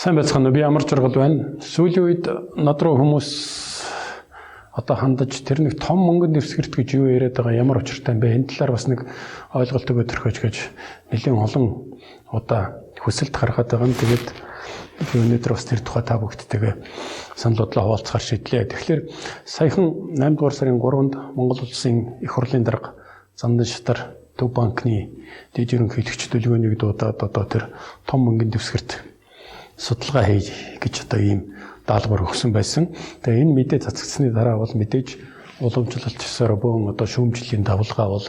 Сайн байцгаана уу? Би Амар Жургал байна. Сүүлийн үед над руу хүмүүс одоо хандаж тэр нэг том мөнгөнд дэвсгэрт гэж юу яриад байгаа ямар учиртай юм бэ? Энэ талаар бас нэг ойлголт өгөө төрхөж гэж нэлээд олон удаа хүсэлт гаргаад байгаа юм. Тэгээд би өнөөдөр бас тэр тухай та бүгдтэйгээ санал бодлоо хуваалцахаар шийдлээ. Тэгэхээр саяхан 8 дугаар сарын 3-нд Монгол Улсын их хурлын дарга Зандан Шатар Төв банкны дэд ерөнхийлөгч төлөвөөнийг дуудаад одоо тэр том мөнгөнд дэвсгэрт судалгаа хий гэж одоо ийм даалгавар өгсөн байсан. Тэгээ энэ мэдээ цацагдсны дараа бол мэдээж уламжлалт ёсоор бөөн одоо шүүмжлэлийн давлгаа бол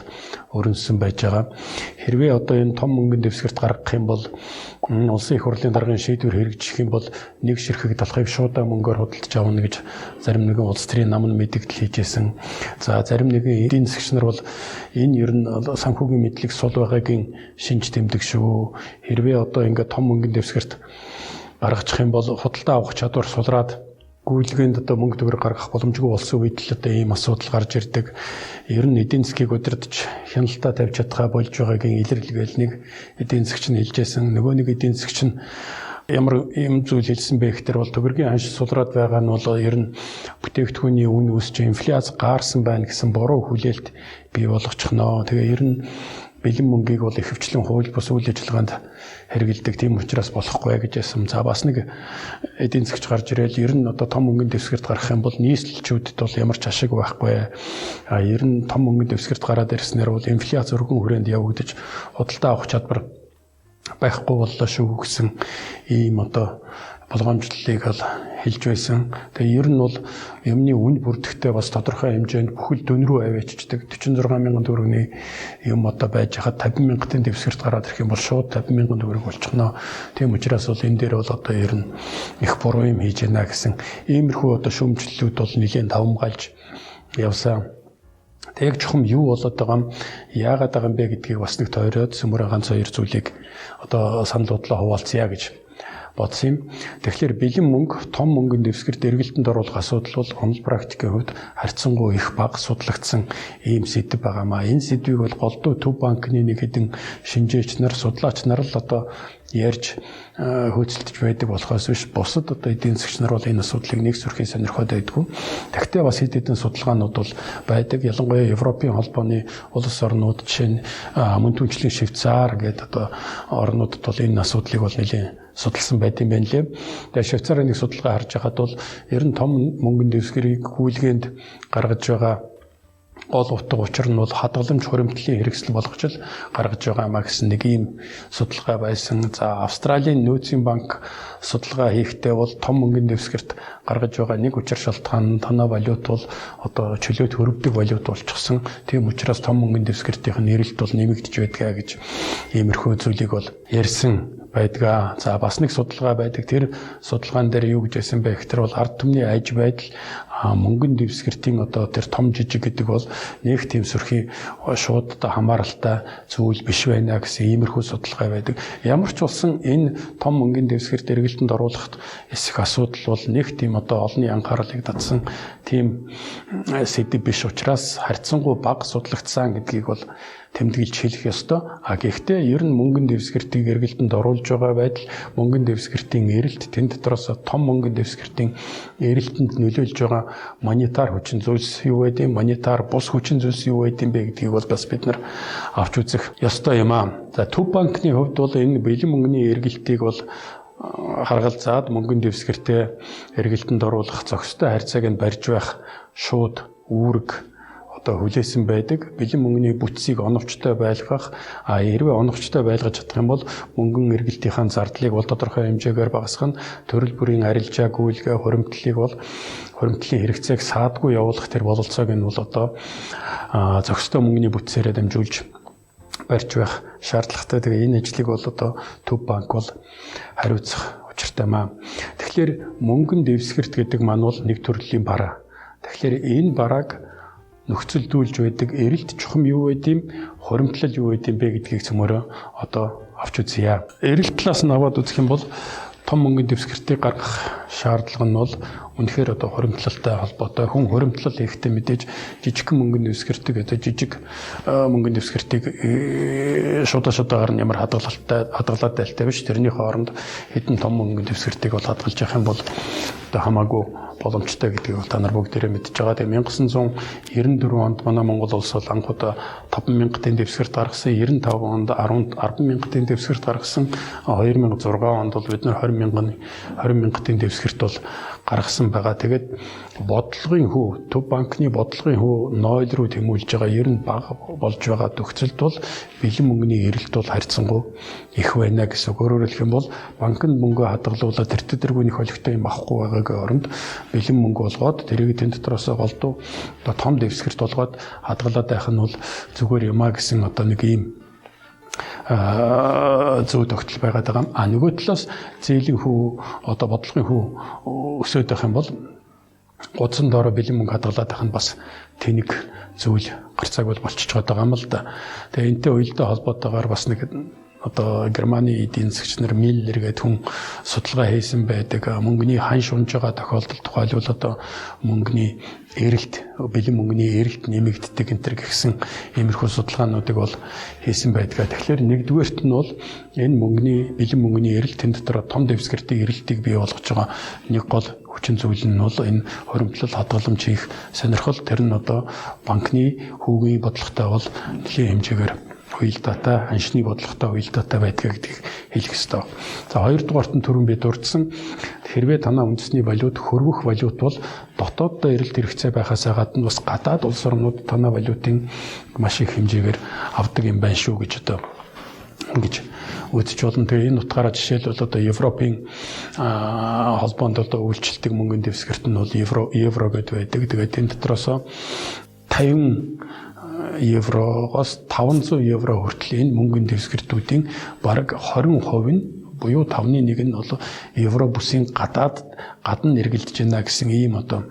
өрнөсөн байж байгаа. Хэрвээ одоо энэ том мөнгөнд дэвсгэрт гаргах юм бол улсын их хурлын даргын шийдвэр хэрэгжих юм бол нэг ширхэг талхыг шуудаа мөнгөөр худалдаж авна гэж зарим нэгэн улс төрийн намын мэдээлэл хийжсэн. За зарим нэгэн эдийн засагч нар бол энэ ер нь санхүүгийн мэдлэг сул байгаагийн шинж тэмдэг шүү. Хэрвээ одоо ингээд том мөнгөнд дэвсгэрт гаргачих юм бол худалдаа авах чадвар сулраад гүйлгээнд одоо мөнгө төгрөг гаргах боломжгүй болсон үед л одоо ийм асуудал гарч ирдэг. Ер нь эдийн засгийг удирдах хяналтаа тавьж чадхаа болж байгаагийн илэрлэгээл нэг эдийн засагч нь хэлжсэн. Нөгөө нэг эдийн засагч нь ямар ийм зүйл хэлсэн бэ гэхээр бол төгрөгийн ханш сулраад байгаа нь бол ер нь бүтээгдэхүүний үн өсч инфляц гаарсан байна гэсэн буруу хүлээлт бий болгочихно. Тэгээ ер нь бэлэн мөнгийг бол ихэвчлэн хууль бус үйл ажиллагаанд хэрэгэлдэг. Тийм учраас болохгүй гэж ясам. За бас нэг эдийн засгч гарч ирэл ер нь одоо том мөнгөнд дэвсгэрт гарах юм бол нийслэлчүүдэд бол ямар ч ашиг байхгүй. Ер нь том мөнгөнд дэвсгэрт гараад ирснээр бол инфляц өргөн хүрээнд явагдаж худалдаа авах чадвар байхгүй боллоо шүү гэсэн ийм одоо болгоомжлолыг бол хэлж байсан. Тэгээ ер нь бол юмны үн бүрдэхтэй бас тодорхой хэмжээнд бүхэл дүн рүү аваачдаг 46 мянган төгрөгийн юм одоо байж хаад 50 мянгатын дэвсгэрт гараад ирэх юм бол шууд 50 мянган төгрөг болчихно. Тийм учраас бол энэ дээр бол одоо ер нь их буруу юм хийж байна гэсэн иймэрхүү одоо шүүмжлэлүүд бол нэлээд давмгайлж явсан. Тэг чухам юу болоод байгаа юм, яагаад байгаа юм бэ гэдгийг бас нэг тойроод сүмөрөө ганц хоёр зүйлийг одоо санал бодлоо хуваалцъя гэж бодсон юм. Тэгэхээр бэлэн мөнгө, том мөнгөнд дэвсгэрт эргэлтэнд оруулах асуудал бол онол практикийн хувьд харьцангуй их бага судлагдсан ийм сэдэв байгаамаа. Энэ сэдвийг бол голдуу Төв банкны нэг хэдэн шинжээч нар, судлаач нар л одоо ярьж хөөцөлдөж байдаг болохоос биш бусад одоо эдийн засгч нар бол энэ асуудлыг нэг сүрхий сонирхоод байдгүй. Тэгтээ бас хэд хэдэн судалгаанууд бол байдаг. Ялангуяа Европын холбооны улс орнууд жишээ нь мөн түншлэн Швейцар гэдэг одоо орнуудад бол энэ асуудлыг бол нэлээд судалсан байт юм байна лээ. Тэгээ Швейцарын нэг судалгаа харж байхад бол ер нь том мөнгөнд дэвсгэрийг гүйлгээнд гаргаж байгаа гол утга учир нь бол хадгаламж хуримтлалын хэрэгсэл болгож л гаргаж байгаа маа гэсэн нэг ийм судалгаа байсан. За Австралийн нөөцийн банк судалгаа хийхдээ бол том мөнгөнд дэвсгэрт гаргаж байгаа нэг учир шалтгаан танаа валют бол одоо чөлөөт хөрөвдөг валют болчихсон. Тийм учраас том мөнгөнд дэвсгэртийн нэрэлт бол нэмэгдэж байдгаа гэж иймэрхүү зүйлийг бол ярьсан байдгаа. За бас нэг судалгаа байдаг. Тэр судалгаан дээр юу гэж хэлсэн бэ гэхээр бол ард түмний аж байдал мөнгөнд дэвсгэртийн одоо тэр том жижиг гэдэг бол нэг тийм сүрхий шууд одоо хамааралтай зүйл биш байна гэсэн иймэрхүү судалгаа байдаг. Ямар ч болсон энэ том мөнгөнд дэвсгэрт эргэлтэнд оруулах эсэх асуудал бол нэг тийм одоо олонний анхаарлыг татсан тийм сэдэв биш учраас харьцангуй бага судлагдсан гэдгийг бол тэмдэглэж хэлэх ёстой. Гэхдээ ер нь мөнгөнд дэвсгэртийг эргэлтэнд оруулж байгаа байдал, мөнгөнд дэвсгэртийн эрэлт, тэн дотроос том мөнгөнд дэвсгэртийн эрэлтэнд нөлөөлж байгаа монетар хүчин зүйлс юу байд юм, монетар бус хүчин зүйлс юу байд юм бэ гэдгийг бол бас бид нар авч үзэх ёстой юм аа. За Төв банкны хувьд бол энэ бэлэн мөнгөний эргэлтийг бол харгалзаад мөнгөнд дэвсгэртээ эргэлтэнд оруулах зохистой харьцааг нь барьж байх шууд үүрэг одоо хүлээсэн байдаг. Бэлэн мөнгөний бүтцийг оновчтой байлгах, хэрвээ оновчтой байлгаж чадах юм бол мөнгөн эргэлтийнхаа зардлыг бол тодорхой хэмжээгээр багасгах нь төрөл бүрийн арилжаа гүйлгээ хуримтлалыг бол хуримтлалын хэрэгцээг саадгүй явуулах тэр бололцоог нь бол одоо зохистой мөнгөний бүтцээрээ дамжуулж барьж байх шаардлагатай. Тэгээ энэ ажлыг бол одоо Төв банк бол хариуцах учиртай маа. Тэгэхээр мөнгөн дэвсгэрт гэдэг маань бол нэг төрлийн бараа. Тэгэхээр энэ барааг нөхцөлдүүлж байдаг эрэлт чухам юу байд юм, хуримтлал юу байд юм бэ гэдгийг цөмөрөө одоо авч үзье. Эрэлт талаас нь аваад үзэх юм бол том мөнгөнд дэвсгэртийг гаргах шаардлага нь бол үнэхээр одоо хуримтлалтай холбоотой. Хүн хуримтлал хийхдээ мэдээж жижигхэн мөнгөнд дэвсгэрдэг одоо жижиг мөнгөнд дэвсгэртийг шудагаар нь ямар хадгалаад байлтай биш. Тэрний хооронд хэдэн том мөнгөнд дэвсгэртийг бол хадгалж явах юм бол одоо хамаагүй боломжтой гэдгийг та нар бүгдээрээ мэдж байгаа. Тэгээ 1994 онд манай Монгол улс бол анх удаа 5,000 дэвсгэрт гаргасан, 95 онд 10,000 дэвсгэрт гаргасан, 2006 онд бол бид нар 20,000 дэвсгэрт бол гаргасан байгаа. Тэгээд бодлогын хүү, төв банкны бодлогын хүү 0 руу тэмүүлж байгаа ер нь бага болж байгаа төгсөлд бол бэлэн мөнгөний эрэлт бол харьцангуй их байна гэсэн. Өөрөөр хэлэх юм бол банкнд мөнгө хадгалуулаад тэр төрлийн холигтой юм авахгүй байгаагийн оронд бэлэн мөнгө болгоод тэрийг тэн дотроос голдуу одоо том дэвсгэрт болгоод хадгалаад байх нь бол зүгээр юмаа гэсэн одоо нэг ийм зөв тогтол байгаад байгаа. Нөгөө талаас зээлийн хүү одоо бодлогын хүү өсөд байх юм бол гудсан доороо бэлэн мөнгө хадгалаад байх нь бас тэнэг зүйл гарцааг бол болчихж байгаа юм л да. Тэгээ энэтэй уялдаа холбоотойгоор бас нэг одоо Германы эдийн засгч нар Миллер гэдэг хүн судалгаа хийсэн байдаг. Мөнгөний хан шунж байгаа тохиолдол тухайлбал одоо мөнгөний эрэлт, бэлэн мөнгөний эрэлт нэмэгддэг энэ гэсэн иймэрхүү судалгаануудыг бол хийсэн байдаг. Тэгэхээр нэгдүгээрт нь бол энэ бэлэн мөнгөний эрэлт тэн дотор том дэвсгэртийн эрэлтийг бий болгож байгаа нэг гол хүчин зүйл нь бол энэ хуримтлал хадгаламж хийх сонирхол. Тэр нь одоо банкны хүүгийн бодлоготой бол нэлийн хэмжээгээр уялдаатай, аншны бодлоготой уялдаатай байдгаа гэдгийг хэлэх ёстой. За хоёрдугаарт нь түрүүн би дурдсан хэрвээ танаа үндэсний валют хөрвөх валют бол дотооддоо эрэлт хэрэгцээ байхаас гадна бас гадаад улс орнууд танаа валютын маш их хэмжээгээр авдаг юм байна шүү гэж одоо ингэж үзэж болно. Тэгээ энэ утгаараа жишээлбэл одоо Европын холбоонд одоо үйлчлдэг мөнгөний дэвсгэрт нь бол евро гэдэг байдаг. Тэгээд энэ дотроос 50 еврогоос 500 евро хүртэл энэ мөнгөний дэвсгэртүүдийн бараг 20% нь буюу 5/1 нь бол евро бүсийн гадна эргэлдэж байна гэсэн ийм одоо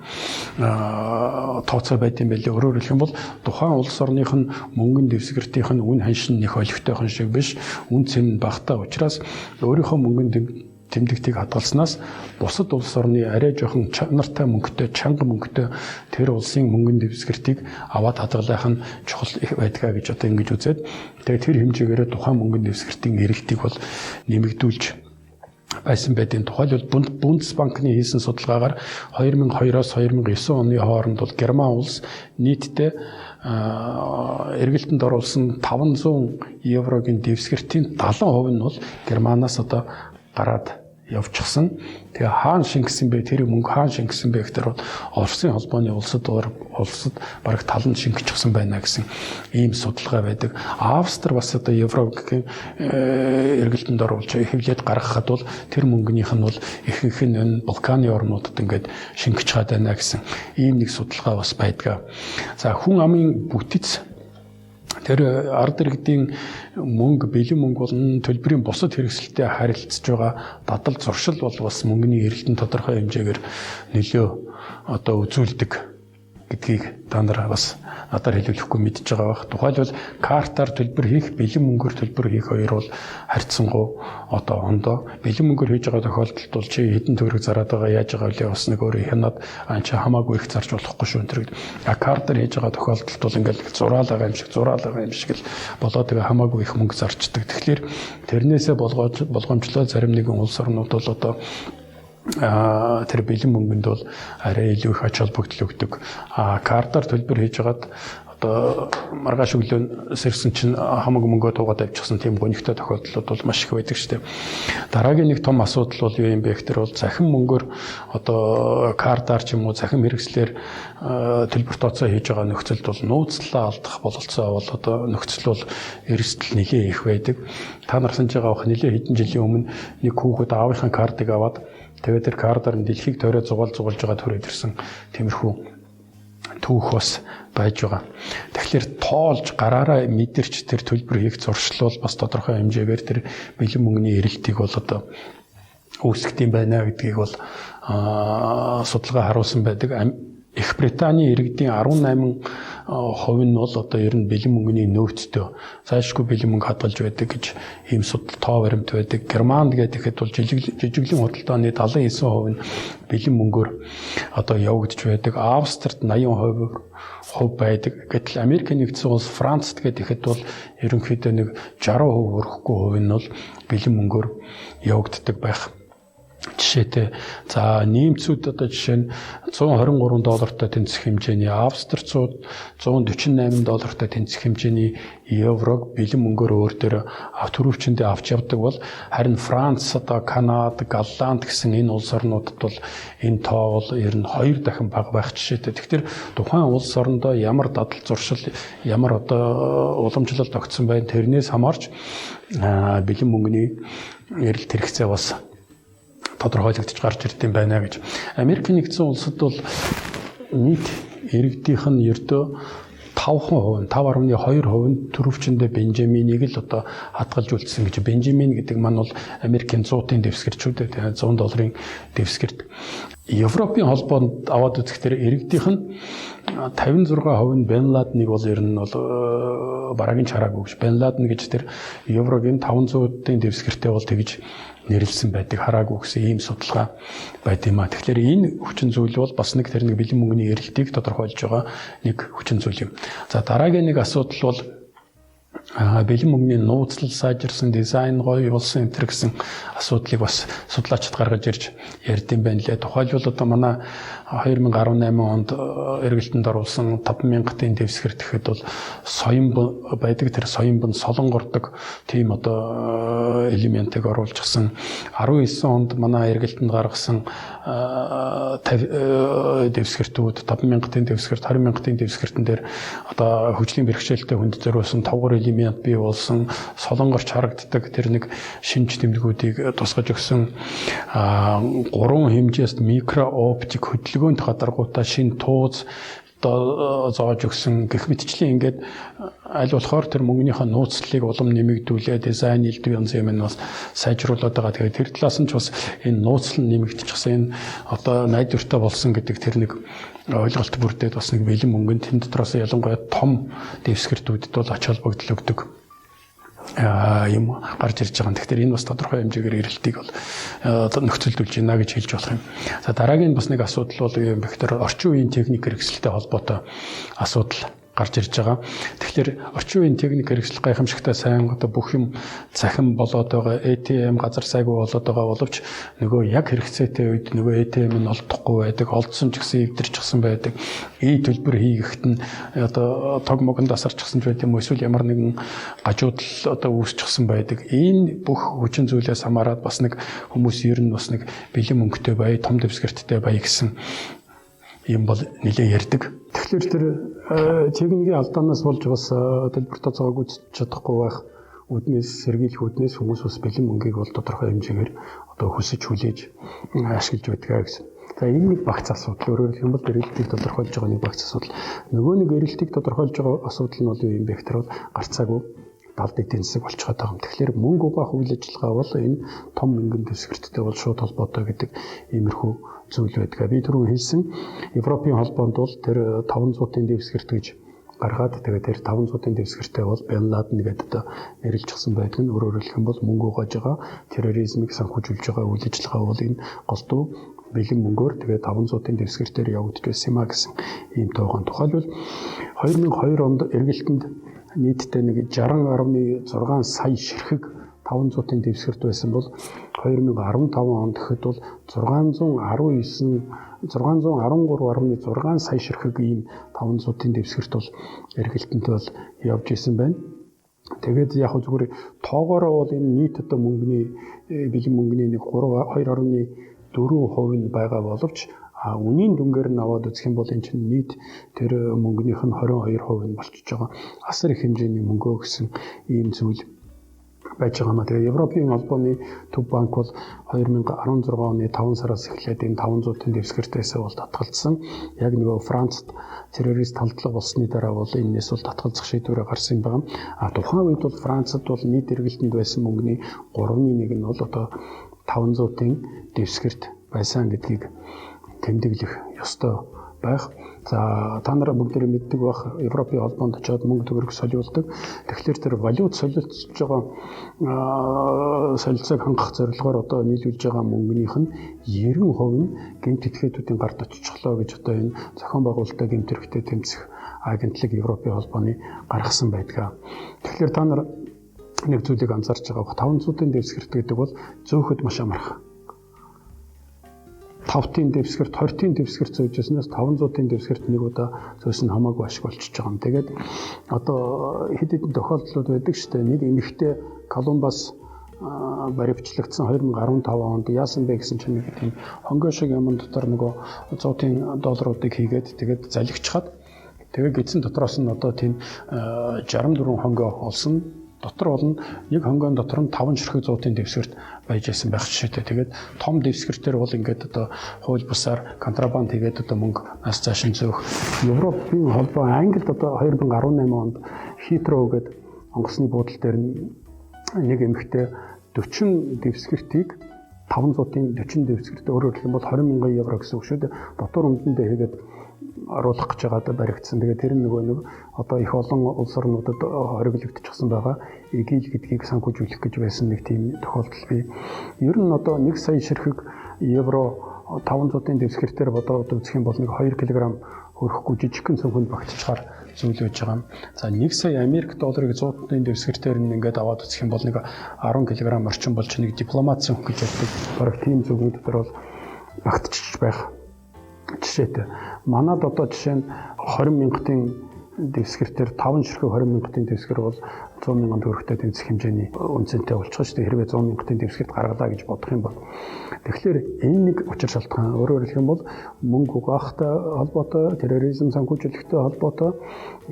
тооцоо байт юм байлээ. Өөрөөр хэлэх юм бол тухайн улс орных нь мөнгөний дэвсгэртийнх нь үн ханшин нэг олигтойхон шиг биш, үн цэн нь багтаа учраас өөрийнхөө мөнгөний тэмдэгтийг хадгалснаас бусад улс орны арай жоохон чанартай мөнгөтэй, чанга мөнгөтэй тэр улсын мөнгөний дэвсгэртийг аваад хадгалах нь чухал байдгаа гэж одоо ингэж үзээд тэгээ тэр хэмжээгээр тухайн мөнгөний дэвсгэртийн эрэлтийг бол нэмэгдүүлж байсан байдгийн тухайлбал Бундесбанкны хийсэн судалгаагаар 2002-оос 2009 оны хооронд бол Герман улс нийтдээ эргэлтэнд оруулсан 500 еврогийн дэвсгэртийн 70% нь бол Германаас одоо гараад явчихсан. Тэгээ хаана шингэсэн бэ? Тэр мөнгө хаана шингэсэн бэ гэхээр Оросын холбооны улсад бараг талан шингэчихсэн байна гэсэн ийм судалгаа байдаг. Австри бас одоо еврогийн эргэлтэнд оруулж хэвлээд гаргахад бол тэр мөнгөнийх нь бол ихэнх нь Балканы орнуудад ингээд шингэж чад байна гэсэн ийм нэг судалгаа бас байдаг. За хүн амын бүтэц тэр ард иргэдийн мөнгө, бэлэн мөнгө болон төлбөрийн бусад хэрэгсэлтэй харилцаж байгаа дадал зуршил бол бас мөнгөний эрэлтэн тодорхой хэмжээгээр нөлөө одоо үзүүлдэг гэдгийг та нар бас надаар хэлүүлэхгүй мэдж байгаа бах. Тухайлбал картаар төлбөр хийх, бэлэн мөнгөөр төлбөр хийх хоёр бол харьцангуй одоо ондоо. Бэлэн мөнгөөр хийж байгаа тохиолдолд бол чи хэдэн төгрөг зараад байгаа, яаж байгаа вэ бас нэг өөрөө хянаад чи хамаагүй их зарж болохгүй шүү энэ. Картаар хийж байгаа тохиолдолд бол ингээл зураалгаа юм шиг л болоод тэгээ хамаагүй их мөнгө зарчдаг. Тэгэхээр тэрнээсээ болгоомжлоо зарим нэгэн улс орнууд бол одоо тэр бэлэн мөнгөнд бол арай илүү их ач холбогдол өгдөг. Картаар төлбөр хийж хагаад одоо маргааш өглөө сэрсэн чинь хамаагүй мөнгөө туугаад авчихсан тийм гонигтай тохиолдлууд бол маш их байдаг шүү дээ. Дараагийн нэг том асуудал бол юу юм бэ гэхээр бол захин мөнгөөр одоо картаар ч юм уу захин хэрэгслэр төлбөр тооцоо хийж байгаа нөхцөлд бол нууцлаа алдах бололцоо бол одоо нөхцөл бол эрсдэл нэлээд их байдаг. Та нар санаж байгаа нэлээд хэдэн жилийн өмнө нэг хүүхэд аавынхаа картыг аваад тэгээд тэр картаар нь дэлхийг тойроо зугаалж байгаа төрөд ирсэн тиймэрхүү түүх бас байж байгаа. Тэгэхээр тоолж гараараа мэдэрч тэр төлбөр хийх зуршил бол бас тодорхой хэмжээгээр тэр бэлэн мөнгөний эрэлтийг бол одоо үүсгэх юм байна гэдгийг бол судалгаа харуулсан байдаг. Их Британий иргэдийн 18% нь бол одоо ер нь бэлэн мөнгөний нөөцтэй зайлшгүй бэлэн мөнгө хадгалж байдаг гэж ийм судал тоо баримт байдаг. Германд гэдэг ихэд бол жижиглэн худалдааны 79% нь бэлэн мөнгөөр одоо явагдаж байдаг. Австрид 80% байдаг. Гэтэл Америк нэгдсэн улс Францд гэдэг ихэд бол ерөнхийдөө нэг 60% хүрэхгүй хувь нь бол бэлэн мөнгөөр явагддаг байх. Жишээтэй за нэмцүүд одоо жишээ нь $123 тэнцэх хэмжээний Австрицууд $148 тэнцэх хэмжээний еврог бэлэн мөнгөөр өөр дээр төрөвчөндөө авч явдаг бол харин Франц, одоо Канада, Голланд гэсэн энэ улс орнуудад бол энэ тоо бол ер нь 2 дахин бага байх жишээтэй. Тэгэхээр тухайн улс орондоо ямар дадал зуршил, ямар одоо уламжлал тогтсон байна тэрнээс хамаарч бэлэн мөнгөний эрэлт хэрэгцээ бас тодорхойлогдож гарч ирд юм байна гэж. Америк нэгдсэн улсад бол нийт иргэдийнх нь ердөө 5%, 5.2% нь төрөвчөндөө Бенжаминийг л одоо хадгалж үлдсэн гэж. Бенжамин гэдэг маань бол Америкийн 100-ын дэвсгэрчүүд $100 дэвсгэрт. Европын холбоонд аваад үзэхдээ иргэдийнх нь 56% нь Бен Ладныг бол ер нь бол бараагийн чараагүй гэж. Бен Ладен гэж тэр еврогийн 500-ын дэвсгэртээ бол тэгж нэрлсэн байдаг хараагүй гэсэн ийм судалгаа байд юм а. Тэгэхээр энэ хүчин зүйл бол бас нэг тэр нэг бэлэн мөнгөний эрэлтийг тодорхойлж байгаа нэг хүчин зүйл юм. За дараагийн нэг асуудал бол бэлэн мөнгөний нууцлал сайжирсан, дизайн гоё болсон энэ гэсэн асуудлыг бас судлаачид гаргаж ирж ярьд юм байна лээ. Тухайлбал одоо манай 2018 онд эргэлтэнд оруулсан 5,000-ын дэвсгэр гэхэд бол соён байдаг, тэр соён бон солонгордог тийм одоо элементийг оруулчихсан. 19 онд манай эргэлтэнд гаргасан дэвсгэртүүд 5,000-ын дэвсгэрт 20,000-ын дэвсгэртэн дээр одоо хөгжлийн бэрхшээлтэй хүнд зориулсан тавгар элемент бий болсон, солонгорч харагддаг тэр нэг шинж тэмдгүүдийг тусгаж өгсөн 3 хэмжээст микро оптик хөдөлгөөнд гадаргуудаа шин тууз зааж өгсөн гэх мэтчлэн ингээд аль болохоор тэр мөнгөнийхөө нууцлалыг улам нэмэгдүүлээ, дизайн элдв янз юм нь бас сайжруулад байгаа. Тэгээд тэр талаас нь ч бас энэ нууцлал нэмэгдчихсэн, энэ одоо найдвартай болсон гэдэг тэр нэг ойлголт бүрдээд бас нэг бэлэн мөнгөнд тэн дотроос ялангуяа том дэвсгэртүүдэд бол ач холбогдол өгдөг юм гарч ирж байгаа. Тэгэхээр энэ бас тодорхой хэмжээгээр эрэлтийг бол нөхцөлдүүлж байна гэж хэлж болох юм. За дараагийн бас нэг асуудал бол юу юм бэ гэхээр орчин үеийн техник хэрэгсэлтэй холбоотой асуудал гарч ирж байгаа. Тэгэхээр орчин үеийн техник хэрэгсэл гайхамшигтай сайн одоо бүх юм цахим болоод байгаа, ATM газар сайгүй болоод байгаа боловч нөгөө яг хэрэгцээтэй үед нөгөө ATM нь олдохгүй байдаг, олдсон ч гэсэн эвдэрчихсэн байдаг. Төлбөр хийгэхэд нь одоо тог могонд асарчихсан ч байт юм уу, эсвэл ямар нэгэн гажуудал одоо үүсчихсэн байдаг. Энэ бүх хүчин зүйлээс хамаарат бас нэг хүмүүс ер нь бас нэг бэлэн мөнгөтэй бай, том дэвсгэрттэй бай гэсэн юм бол нэлээд ярьдаг. Тэгэхээр тэр техникийн алдаанаас болж бас төлбөр тооцоог үзэж чадахгүй байх үднээс сэргийлэх үднээс хүмүүс бас бэлэн мөнгийг бол тодорхой хэмжээгээр одоо хүсэж хүлээж ашиглаж байдгаа гэсэн. За энэ нэг багц асуудал, өөрөөр хэлбэл бол эрэлтийг тодорхойлж байгаа нэг багц асуудал. Нөгөө нэг эрэлтийг тодорхойлж байгаа асуудал нь бол юу юм бэ гэхээр бол гарцаагүй далд эдийн засаг болчиход байгаа юм. Тэгэхээр мөнгө угаах үйл ажиллагаа бол энэ том мөнгөнд дэвсгэрттэй бол шууд холбоотой гэдэг иймэрхүү зүйл байдаг. Би түрүү хэлсэн Европын холбоонд бол тэр 500-ын дэвсгэрт гэж гаргаад тэгээд тэр 500-ын дэвсгэртээ бол Бен Ладен гэдэг нэрлэлжсэн байдаг нь өөрөөр хэлэх юм бол мөнгө угааж байгаа, терроризмыг санхүүжүүлж байгаа үйл ажиллагаа бол энэ голдуу бэлэн мөнгөөр тэгээд 500-ын дэвсгэртээр явагдаж байсан юм а гэсэн ийм тоогон. Тухайлбал 2002 онд эргэлтэнд нийтдээ нэг 60.6 сая ширхэг 500-ын дэвсгэрт байсан бол 2015 онд гэхэд бол 613.6 сая ширхэг ийм 500-ын дэвсгэрт бол эргэлтэнд бол явж исэн байна. Тэгээд яг зүгээр тоогоороо бол энэ нийт одоо мөнгөний бэлэн мөнгөний нэг 2.4% нь байгаа боловч үнийн дүнгээр нь аваад үзэх юм бол энэ чинь нийт тэр мөнгөнийх нь 22% нь болчихж байгаа. Асар их хэмжээний мөнгөө гэсэн ийм зүйл байж байгаа маа. Тэгээ Европын холбооны төв банк бол 2016 оны 5 сараас эхлээд энэ 500-ын дэвсгэртээс бол татгалзсан. Яг нөгөө Францд террорист талдлага болсны дараа бол энэс бол татгалзах шийдвэрээ гарсан юм байна. Тухайн үед бол Францд бол нийт эргэлтэнд байсан мөнгөний 3/1 нь бол одоо 500-ын дэвсгэрт байсан гэдгийг тэмдэглэх ёстой байх. За та нар бүгдээ мэддэг бах Европын холбоонд очиод мөнгө төгрөг солиулдаг. Тэгэхээр тэр валют солилцож байгаа солилцоог хангах зорилгоор одоо нийлүүлж байгаа мөнгөнийх нь 90% нь гэмт этгээдүүдийн гарт очихлоо гэж одоо энэ зохион байгуулалтаа гэмт хэрэгтээ тэмцэх агентлаг Европын холбооны гаргасан байдаг. Тэгэхээр та нар нэг зүйлийг анзаарч байгаа. 500-ын дэвсгэрт гэдэг бол зөөхөд маш амархан. 5-ын дэвсгэрт 20-ын дэвсгэрт зөөжснээс 500-ын дэвсгэрт нэг удаа зөөс нь хамаагүй ашиг болчихж байгаа юм. Тэгээд одоо хэд хэдэн тохиолдлууд байдаг шүү дээ. Нэг эмэгтэй Колумбас баривчлагдсан 2015 онд яасан бэ гэсэн чинь нэг тийм хонгой шиг юм дотор нөгөө 100-ын долларуудыг хийгээд тэгээд залгичхад тэгээд эзэн дотроос нь одоо тийм 64 хонгой олсон. Дотор бол нэг хонгойн дотор нь 5 ширхэг 100-ын дэвсгэрт байж байсан байх жишээтэй. Тэгээд том дэвсгэртэр бол ингээд одоо хууль бусаар контрабанд хийгээд одоо мөнгө нас цааш нь зөөх. Европын холбоо Англид одоо 2018 онд Heathrow гэдэг онгоцны буудлын дээр нэг эмэгтэй 40 дэвсгэртийг 500-ын 40 дэвсгэрт өөрөөр хэлбэл 20,000 евро гэсэн үг шүү дээ. Дотор үндэндээ хийгээд оруулах гэж байгаадаа баригдсан. Тэгээд тэр нэг одоо их олон улс орнуудад хориглогдчихсан байгаа. Эгийг гэдгийг санхүүжүүлэх гэж байсан нэг тийм тохиолдол бий. Ер нь одоо 1 сая ширхэг евро 500-ын дэвсгэртээр бодоод үзэх юм бол нэг 2 кг хөрөхгүй жижигхэн цонхонд багтчихаар зүйлж байгаа юм. За 1 сая Америк долларыг 100-ын дэвсгэртээр ингээд аваад үзэх юм бол нэг 10 кг орчим болж нэг дипломат цонх гэж яддаг. Бараг тийм зүйлүүд дээр бол багтчих байх жишээтэй. Манад одоо жишээ нь 20,000-ын дэвсгэртээр 5 ширхэг 20,000-ын дэвсгэр бол 100,000 төгрөгтэй тэнцэх хэмжээний үнцэнтэй болчихсон шүү дээ. Хэрвээ 100,000-ын дэвсгэрт гаргалаа гэж бодох юм бол. Тэгэхээр энэ нэг учир шалтгаан. Өөрөөр хэлэх юм бол мөнгө угаахтай холбоотой, терроризм санхүүжүүлэхтэй холбоотой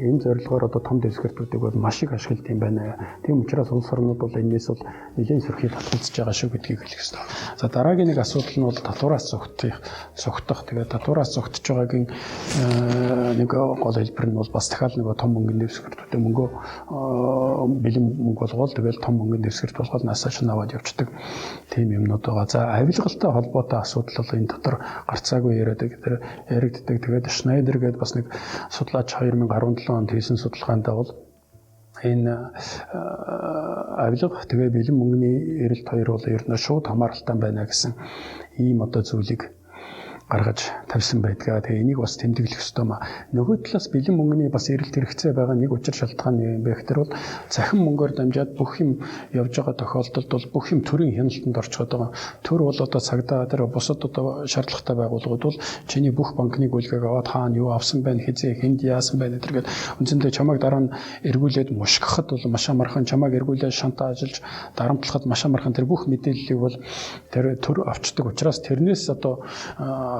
энэ зорилгоор одоо том дэвсгэртүүдийг бол маш их ашигладаг юм байна. Тийм учраас улс орнууд бол энэс бол нэлээд сөрхий татгалзаж байгаа шүү гэдгийг хэлэх ёстой. За дараагийн нэг асуудал нь бол татвараас зогтох. Тэгээд татвараас зогтож байгаагийн нэг гол хэлбэр нь бол бас дахиад нэг том мөнгөний дэвсгэртүүдээ мөнгө бэлэн мөнгө болгоод тэгэл том мөнгөний дэвсгэрт болгоод насаач наваад явцдаг тийм юмнууд байгаа. За авилгалтай холбоотой асуудал бол энэ дотор гарцаагүй яригддаг. Тэгээд Schneider гэдэг бас нэг судлаач 2017 онд хийсэн судалгаандаа бол энэ авилга тэгээ бэлэн мөнгөний эрэлт хоёр бол ер нь шууд хамааралтай байна гэсэн ийм одоо зүйлийг гаргаж тавьсан байдгаа. Тэгээ энийг бас тэмдэглэх ёстой маа. Нөгөө талаас бэлэн мөнгөний бас эрэлт хэрэгцээ байгаа нэг учир шалтгаан юм бэ гэхээр бол захин мөнгөөр дамжаад бүх юм явж байгаа тохиолдолд бол бүх юм төрийн хяналтанд орчод байгаа. Төр бол одоо цагдаа тэр бусад одоо шаардлагатай байгууллагууд бол чиний бүх банкны гүйлгээг аваад хаана юу авсан байна, хизээ хэнд яасан байна гэдэргээд үндсэндээ чамайг дараа нь эргүүлээд мушгахад бол маш амархан, чамайг эргүүлээд шантаа ажиллаж дарамтлахад маш амархан тэр бүх мэдээллийг бол тэр төр авчдаг учраас тэрнээс одоо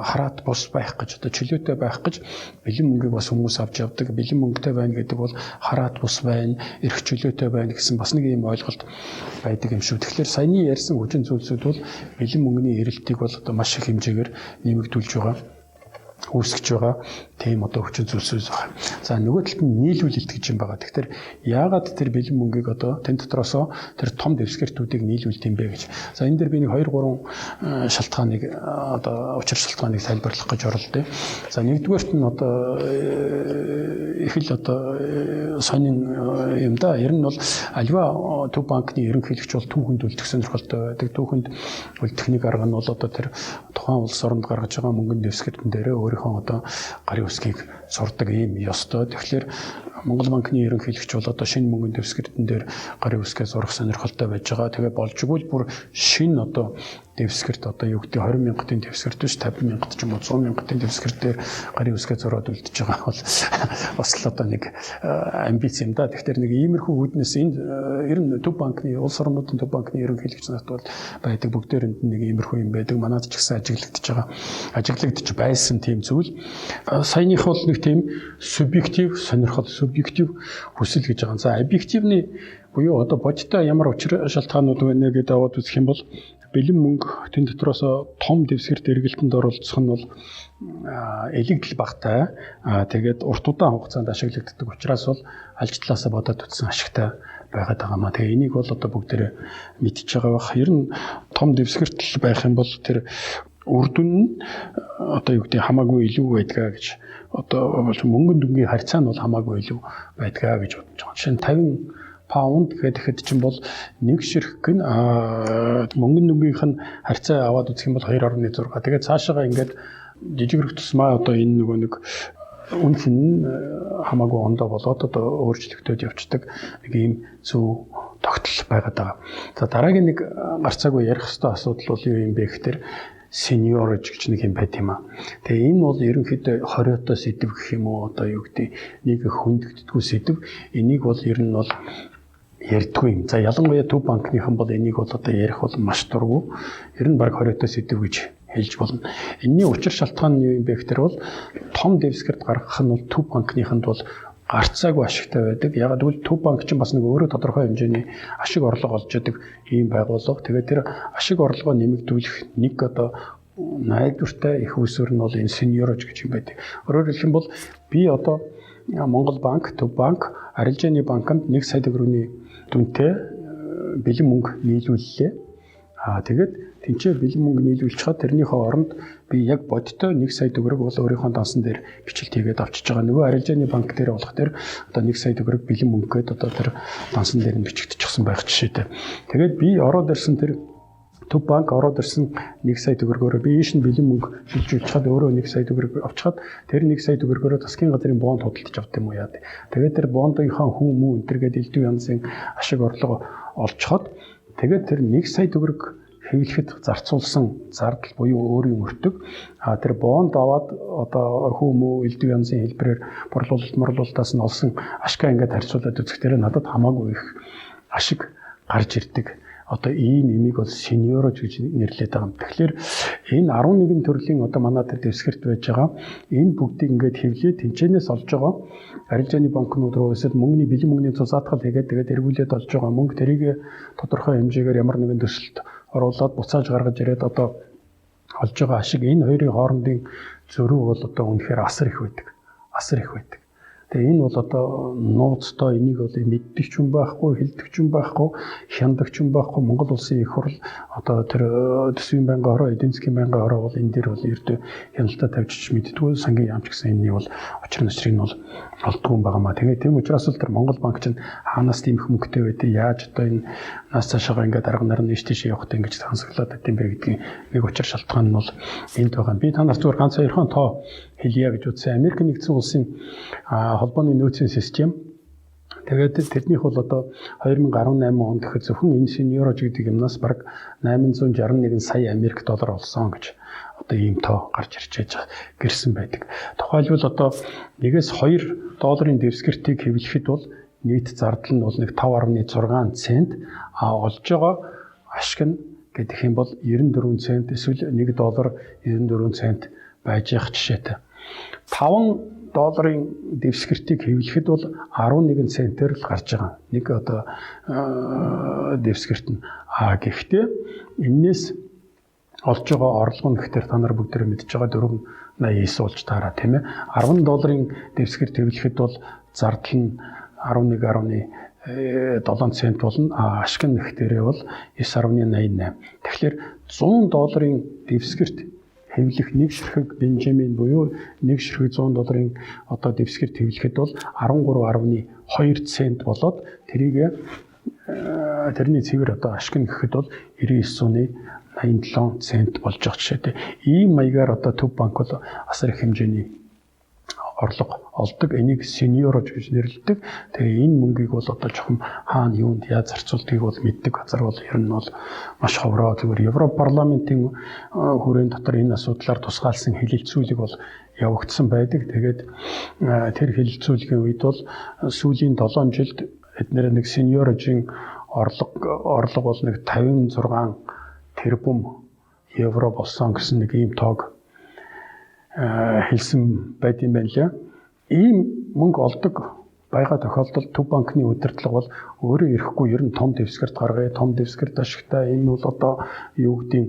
хараат бус байх гэж одоо чөлөөтэй байх гэж бэлэн мөнгийг бас хүмүүс авч явдаг. Бэлэн мөнгөтэй байна гэдэг бол хараат бус байна, эрх чөлөөтэй байна гэсэн бас нэг юм ойлголт байдаг юм шүү. Тэгэхээр саяны ярьсан хүчин зүйлсүүд бол бэлэн мөнгөний эрэлтийг бол одоо маш их хэмжээгээр нэмэгдүүлж байгаа. Үүсгэж байгаа тийм одоо хүчин зүйлсээс байна. За нөгөө талд нь нийлүүлэлт гэж юм байгаа. Тэгэхээр яагаад тэр бэлэн мөнгийг одоо тэн дотроосоо тэр том дэвсгэртүүдийг нийлүүлт юм бэ гэж. За энэ дээр би нэг 2-3 шалтгааныг одоо учир шалтгааныг тайлбарлах гэж оролдъё. За нэгдүгээрт нь одоо их л одоо сонин юм да. Ер нь бол альва төв банкны ерөнхийлөгч бол түүхэнд үлдэх сонирхолтой байдаг. Түүхэнд үлдэхний арга нь бол одоо тэр тухайн улс оронд гаргаж байгаа мөнгөний дэвсгэртэн дээр өөрийнхөө одоо гарын үсгийг сурдаг ийм ёстой. Тэгэхээр Монгол банкны ерөнхийлөгч бол одоо шинэ мөнгөний дэвсгэртэн дээр гарын үсгээ зурах сонирхолтой байж байгаа. Тэгээ болжгүй бүр шинэ одоо дэвсгэрт одоо юу гэдэг 20,000-ын дэвсгэрт биш 50,000 ч юм уу 100,000-ын дэвсгэрт дээр гарын үсгээ зураад үлдэж байгаа бол бас л одоо нэг амбиц юм да. Тэгэхээр нэг иймэрхүү үүднээс энэ ер нь төв банкны улс орнуудын төв банкны ерөнхийлөгч нарт бол байдаг бүгдээрэнд нэг иймэрхүү юм байдаг. Манайд ч гэсэн ажиглагдж байсан тийм зүйл. Саяных бол нэг тийм субъектив сонирхол, субъектив хүсэл гэж байгаа. За объективны буюу одоо бодиттой ямар учир шалтгаанууд байна гэдээ аваад үзэх юм бол бэлэн мөнгө тэн дотроос том дэвсгэрт эргэлтэнд оролцох нь бол элэгдэл багтай. Тэгээд урт удаан хугацаанд ашиглагддаг учраас бол алж талаасаа бодоод утсан ашигтай байгаад байгаа маа. Тэгээ энийг бол одоо бүгдээрээ мэдчихэж байгаа бах. Ер нь том дэвсгэртэл байх юм бол тэр үр дүн нь одоо юу гэдэг хамаагүй илүү байдгаа гэж одоо мөнгөн дүнгийн харьцаа нь бол хамаагүй илүү байдгаа гэж бодож байгаа. Жишээ нь 50 паунд гэхэд чинь бол нэг ширхэг нь мөнгөн дүнгийнх нь харьцаа аваад үзэх юм бол 2.6. Тэгээд цаашаага ингээд жижигрэх тусмаа одоо энэ нөгөө нэг үнс нь хамаагүй ондоо болоод одоо өөрчлөгдөд явцдаг нэг ийм зөв тогтол байгаад байгаа. За дараагийн нэг гарцаагүй ярих хэвээр асуудал бол юу юм бэ гэхээр seniorage гэж нэг юм байт юм аа. Тэгээ энэ бол ерөнхийдөө 20-оос сэдв гэх юм уу одоо юу гэдэг нэг хүндэгддэггүй сэдв. Энийг бол ер нь бол ярьдгүй юм. За ялангуяа төв банкныхан бол энийг бол одоо ярих бол маш дургу. Ер нь баг 20-оос сэдв гэж хэлж болно. Энэний учир шалтгаан нь юу юм бэ гэхээр бол том дэвсгэрт гаргах нь бол төв банкныханд бол гарцаагүй ашигтай байдаг. Яг гэвэл төв банк чинь бас нэг өөрөө тодорхой хэмжээний ашиг орлого олж яадаг ийм байгууллага. Тэгээд тэр ашиг орлогоо нэмэгдүүлэх нэг одоо найдвартай их усүр нь бол энэ seniorage гэж юм байдаг. Өөрөөр хэлэх юм бол би одоо Монгол банк, Төв банк, арилжааны банкнд 1 сая төгрөгийн дүнтэй бэлэн мөнгө нийлүүллээ. Тэгээд тэнцээ бэлэн мөнгө нийлүүлж чад тэрнийхээ оронд би яг бодтой 1 сая төгрөг бол өөрийнхөө дансан дээр бичлэлт хийгээд авчиж байгаа. Нөгөө арилжааны банк дээр болох тэр одоо 1 сая төгрөг бэлэн мөнгөгээд одоо тэр дансан дээр нь бичигдчихсэн байх жишээтэй. Тэгээд би ороод ирсэн тэр Төв банк ороод ирсэн 1 сая төгрөгөөр би ийш нь бэлэн мөнгө шилжүүлж чад өөрөө 1 сая төгрөг авчаад тэр 1 сая төгрөгөөр засгийн газрын бонд худалдаж авт юм уу яа. Тэгээд тэр бондынхаа хүн мөн энтергээд элдв янзын ашиг орлого олцоход тэгээд тэр 1 сая төгрөг хэвлэхэд зарцуулсан зардал буюу өөрийн өртөг тэр бонд аваад одоо хүн мөн элдв янзын хэлбэрээр борлуулалтаас нь олсон ашгаа ингээд харьцуулаад үзэх тэр надад хамаагүй их ашиг гарч ирдэг. Одоо ийм имийг бол seniorage гэж нэрлэдэг байгаа юм. Тэгэхээр энэ 11 төрлийн одоо манай тэр дэвсгэрт байж байгаа энэ бүгдийг ингээд хэвлээ тэнцэнээс олж байгаа арилжааны банкнууд руу эсвэл мөнгөний бэлэн мөнгөний цуцаатгал хийгээд тэгээд эргүүлээд олж байгаа мөнгө тэрийг тодорхой хэмжээгээр ямар нэгэн төсөлд оруулаад буцааж гаргаж ирээд одоо олж байгаа ашиг энэ хоёрын хоорондын зөрүү бол одоо үнэхээр асар их байдаг. Асар их байдаг. Тэгээ энэ бол одоо нууцтай энийг бол мэддэг ч юм байхгүй, хэлдэг ч юм байхгүй, хяндаг ч юм байхгүй. Монгол улсын их хурл одоо тэр төсвийн байнгын хороо, эдийн засгийн байнгын хороо бол энэ дээр бол ердөө хяналтаа тавьчих мэддэггүй сангийн яамч гэсэн юмний бол учир начрыг нь бол олдгүй юм байнамаа. Тэгээ тийм учраас л тэр Монгол банк чинь хаанаас тийм их мөнгөтэй байдгийг яаж одоо энэ нас цаашаага ингээд арга нарийн нэш тийш явахтай ингэж хансаглаад байт юм бэ гэдгийг нэг учир шалтгаан нь бол энд байгаа. Би та нарт зүгээр ганц хоёрхан тоо хэлье гэж үзсэн. Америк нэгдсэн улсын холбооны нөөцийн систем. Тэгээд тэднийх бол одоо 2018 онд гэхэд зөвхөн энэ seniorage гэдэг юмнаас бараг 861 сая Америк доллар олсон гэж одоо ийм тоо гарч ирж гэрсэн байдаг. Тухайлбал одоо 1-2 долларын дэвсгэртийг хэвлэхэд бол нийт зардал нь бол нэг 5.6 цент олж байгаа ашиг нь гэдэг юм бол 94 цент эсвэл 1 доллар 94 цент байж явах жишээтэй. 5 долларын дэвсгэртийг хэвлэхэд бол 11 центээр л гарч байгаа. Нэг одоо дэвсгэрт нь. Гэхдээ энээс олж байгаа орлого нь гэхээр та нар бүгдээ мэдж байгаа 4.89 болж таараа тийм ээ. 10 долларын дэвсгэрт хэвлэхэд бол зардал нь 11.7 цент болно. Ашиг нь гэхээрээ бол 9.88. Тэгэхээр 100 долларын дэвсгэрт хэвлэх нэг ширхэг Бенжамин буюу нэг ширхэг 100 долларын одоо дэвсгэрт хэвлэхэд бол 13.2 цент болоод тэрийг тэрний цэвэр одоо ашиг нь гэхэд бол 99.87 цент болж байгаа жишээтэй. Ийм маягаар одоо Төв банк бол асар их хэмжээний орлого олдог. Энийг seniorage гэж нэрлэдэг. Тэгээ энэ мөнгийг бол одоо жоохон хаана юунд яаж зарцуулдгийг бол мэддэг газар бол ер нь бол маш ховроо. Зүгээр Европ парламентын хүрээнд дотор энэ асуудлаар тусгаалсан хэлэлцүүлэг бол явагдсан байдаг. Тэгээд тэр хэлэлцүүлгийн үед бол сүүлийн 7 жилд эдгээр нэг seniorage-ийн орлого бол нэг 56 тэрбум евро болсон гэсэн нэг ийм тоог хэлсэн байт юм байна лээ. Ийм мөнгө олдог байгаа тохиолдолд Төв банкны удирдлага бол өөрөө ирэхгүй ер нь том дэвсгэрт гаргая, том дэвсгэрт ашигтай энэ бол одоо юу гэдэг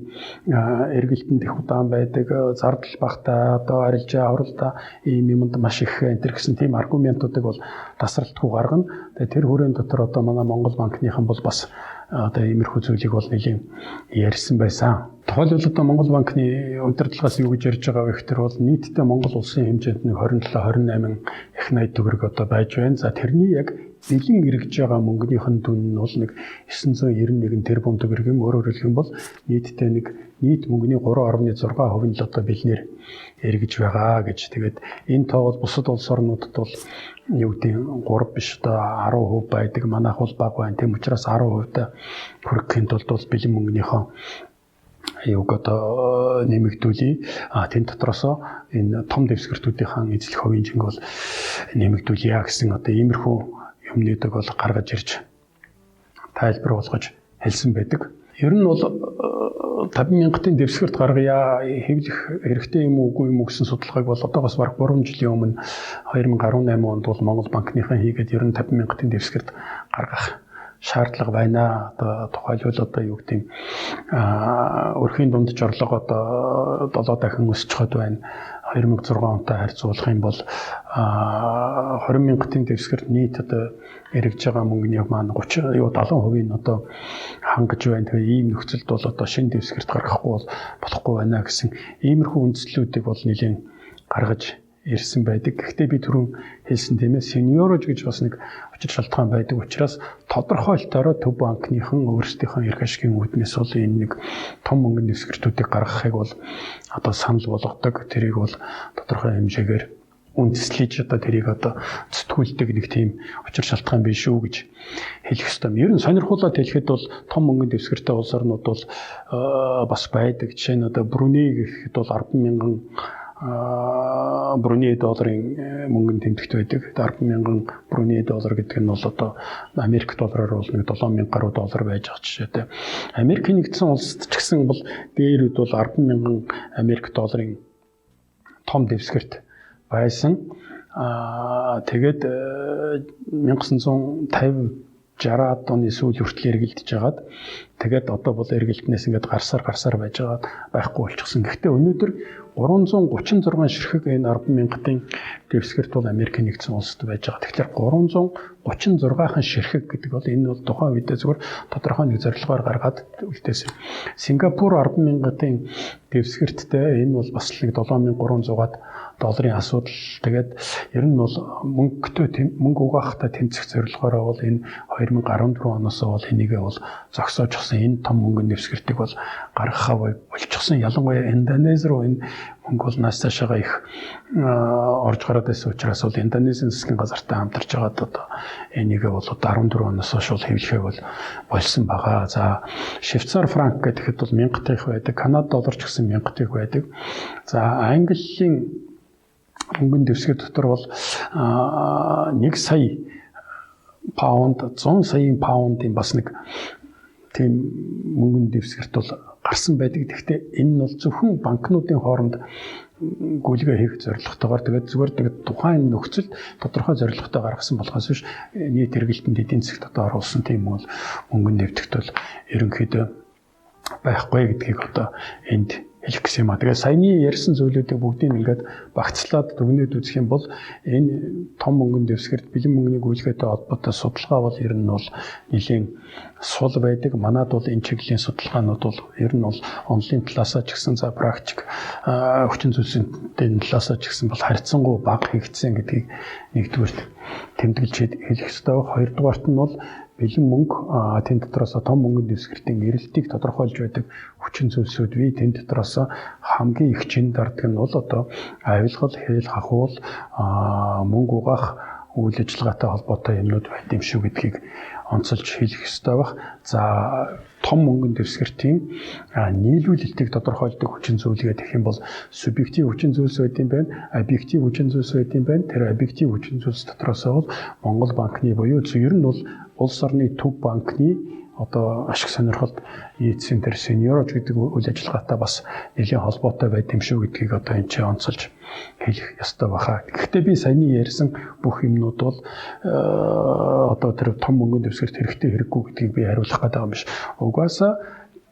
эргэлтэнд их удаан байдаг, зардал багтаа, одоо арилжаа авралта ийм юмд маш их энтер гэсэн тийм аргументуудыг бол тасралтгүй гаргана. Тэгээ тэр хүрээнд дотор одоо манай Монгол банкныхан бол бас одоо иймэрхүү зүйлийг бол нэлийн ярьсан байсан. Тухайлбал одоо Монгол банкны удирдлагаас юу гэж ярьж байгаа вэ гэхээр бол нийтдээ Монгол улсын хэмжээнд нэг 27-28 их найд төгрөг одоо байж байна. За тэрний яг бэлэн эргэж байгаа мөнгөнийх нь дүн нь бол нэг 991 тэрбум төгрөг юм. Өөрөөр хэлэх юм бол нийтдээ нэг нийт мөнгөний 3.6% нь л одоо бэлнээр эргэж байгаа гэж. Тэгээд энэ тоо бол бусад улс орнуудад бол юу гэдэг 3 биш одоо 10% байдаг. Манайх бол бага байна. Тэм учраас 10% хүрэхин тулд бол бэлэн мөнгөнийхөө юуг одоо нэмэгдүүлье. Тэн дотроосоо энэ том дэвсгэртүүдийн эзлэх хувийн жинг бол нэмэгдүүлье гэсэн одоо иймэрхүү юмнуудыг бол гаргаж ирж тайлбар болгож хэлсэн байдаг. Ер нь бол 50,000-ын дэвсгэрт гаргая хэвлэх хэрэгтэй юм уугүй юм гэсэн судалгааг бол одоогоос бараг 3 жилийн өмнө 2018 онд бол Монгол банкныхан хийгээд ер нь 50,000-ын дэвсгэрт гаргах шаардлага байна. Одоо тухайлбал одоо юу гэдэг өрхийн дунд жорлого одоо 7 дахин өсч хад байна. 2006 онтой харьцуулах юм бол 20,000-ын дэвсгэрт нийт одоо эргэж байгаа мөнгөний маань 70% нь одоо хангаж байна. Тэгээ ийм нөхцөлд бол одоо шинэ дэвсгэрт гаргахгүй бол болохгүй байна гэсэн иймэрхүү үндслүүдийг бол нэлийн гаргаж ирсэн байдаг. Гэхдээ би түрүүн хэлсэн тийм ээ сеньорож гэж бас нэг учир шалтгаан байдаг учраас тодорхойлолтоор Төв банкныхан өөрсдийнхөө эрх ашигын үүднээс бол энэ нэг том мөнгөний дэвсгэртүүдийг гаргахыг бол одоо санал болгодог. Тэрийг бол тодорхой хэмжээгээр үндэслэж одоо тэрийг одоо зэтгүүлдэг нэг тийм учир шалтгаан биш үү гэж хэлэх ёстой. Ер нь сонирхуулаад хэлэхэд бол том мөнгөний дэвсгэртэй улс орнууд бол бас байдаг. Жишээ нь одоо Бруней гэхэд бол 10,000 Бруней долларын мөнгөнд тэмдэгт байдаг. 10,000 Бруней доллар гэдэг нь бол одоо Америк доллараар бол нэг 7,000 гаруй доллар байж байгаа жишээтэй. Америк нэгдсэн улсад ч гэсэн бол дээрүүд бол 10,000 Америк долларын том дэвсгэрт байсан. Тэгээд 1950 60-аад оны сүүл хүртэл эргэлдэж жагаад тэгээд одоо бол эргэлтнээс ингээд гарсаар байж байгаа байхгүй болчихсон. Гэхдээ өнөөдөр 336 ширхэг энэ 10,000-ын дэвсгэрт бол Америк нэгдсэн улсад байж байгаа. Тэгэхээр 336хан ширхэг гэдэг бол энэ бол тухайн үедээ зүгээр тодорхой нэг зорилгоор гаргаад үлдээсэн. Сингапур 10,000-ын дэвсгэрттэй энэ бол бас нэг 7,300-аад долларын асуудал. Тэгээд ер нь бол мөнгө угаахтай тэнцэх зорилгоороо бол энэ 2014 оноос бол энийгээ бол зогсоожчихсан. Энэ том мөнгөний дэвсгэртийг бол гаргахаа болчихсон. Ялангуяа Индонез руу энэ мөнгө бол наасаашаага их орж гараад байсан учраас бол Индонезийн засгийн газартай хамтарч байгаад одоо энийгээ бол 14 оноос хойш бол хэвлэхээ бол болсон байгаа. За Швейцар франк гэхэд бол 1000 их байдаг. Канада доллар ч гэсэн 1000 их байдаг. За Английн мөнгөний дэвсгэр дотор бол 1 сая паунд 100 саяын паундын бас нэг тийм мөнгөний дэвсгэрт бол гарсан байдаг. Гэхдээ энэ нь бол зөвхөн банкнуудын хооронд гүйлгээ хийх зорилготойгоор тэгээд зүгээр тухайн нөхцөлд тодорхой зорилготой гаргасан болохоос биш нийт эргэлтэнд эдийн засагт одоо оруулсан тийм бол мөнгөний дэвтэгт бол ерөнхийдөө байхгүй гэдгийг одоо энд хэлэх гэсэн юм а. Тэгээ саяны ярьсан зүйлүүдийг бүгдийг ингээд багцлаад дүгнээд үзэх юм бол энэ том мөнгөний дэвсгэрт бэлэн мөнгөний гүйлгээтэй холбоотой судалгаа бол ер нь бол нэлийн сул байдаг. Манад бол энэ чиглэлийн судалгаанууд бол ер нь бол онлын талаасаа ч гэсэн за практик хүчин зүйлсийн талаасаа ч гэсэн бол харьцангуй бага хийгдсэн гэдгийг нэгдүгээр тэмдэглэж хэлэх ёстой. Хоёрдугаарт нь бол бэлэн мөнгө тэн дотроос том мөнгөний дэвсгэртийн эрэлтийг тодорхойлж байдаг хүчин зүйлсүүд бий. Тэн дотроос хамгийн их чин дарддаг нь бол одоо авилгал, хээл, хахуул, мөнгө угаах үйл ажиллагаатай холбоотой юмнууд байт юм шүү гэдгийг онцолж хэлэх ёстой байх. За том мөнгөний дэвсгэртийн нийлүүлэлтийг тодорхойлдог хүчин зүйлгээ гэх юм бол субъектив хүчин зүйлс байт юм байна, объектив хүчин зүйлс байт юм байна. Тэр объектив хүчин зүйлс дотроос бол Монгол банкны буюу ер нь бол улс орны Төв банкны одоо ашиг сонирхолд ийдсэн тэр сеньорож гэдэг үйл ажиллагаатай бас нэлийн холбоотой байт юм шүү гэдгийг одоо энэ чинь онцолж хэлэх ёстой баха. Гэхдээ би саяны ярьсан бүх юмнууд бол одоо тэр том мөнгөний дэвсгэрт хэрэгтэй хэрэггүй гэдгийг би хариулах гэдэг юм биш. Угаасаа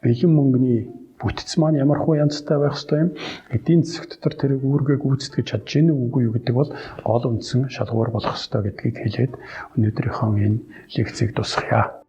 бэлэн мөнгөний бүтц маань ямар хуу янзтай байх ёстой юм. Эдийн засаг дотор тэр үүргээ гүйцэтгэж чадж гэнэ үгүй юу гэдэг бол гол үндсэн шалгуур болох ёстой гэдгийг хэлээд өнөөдрийнхөө энэ лекцийг дуусгая.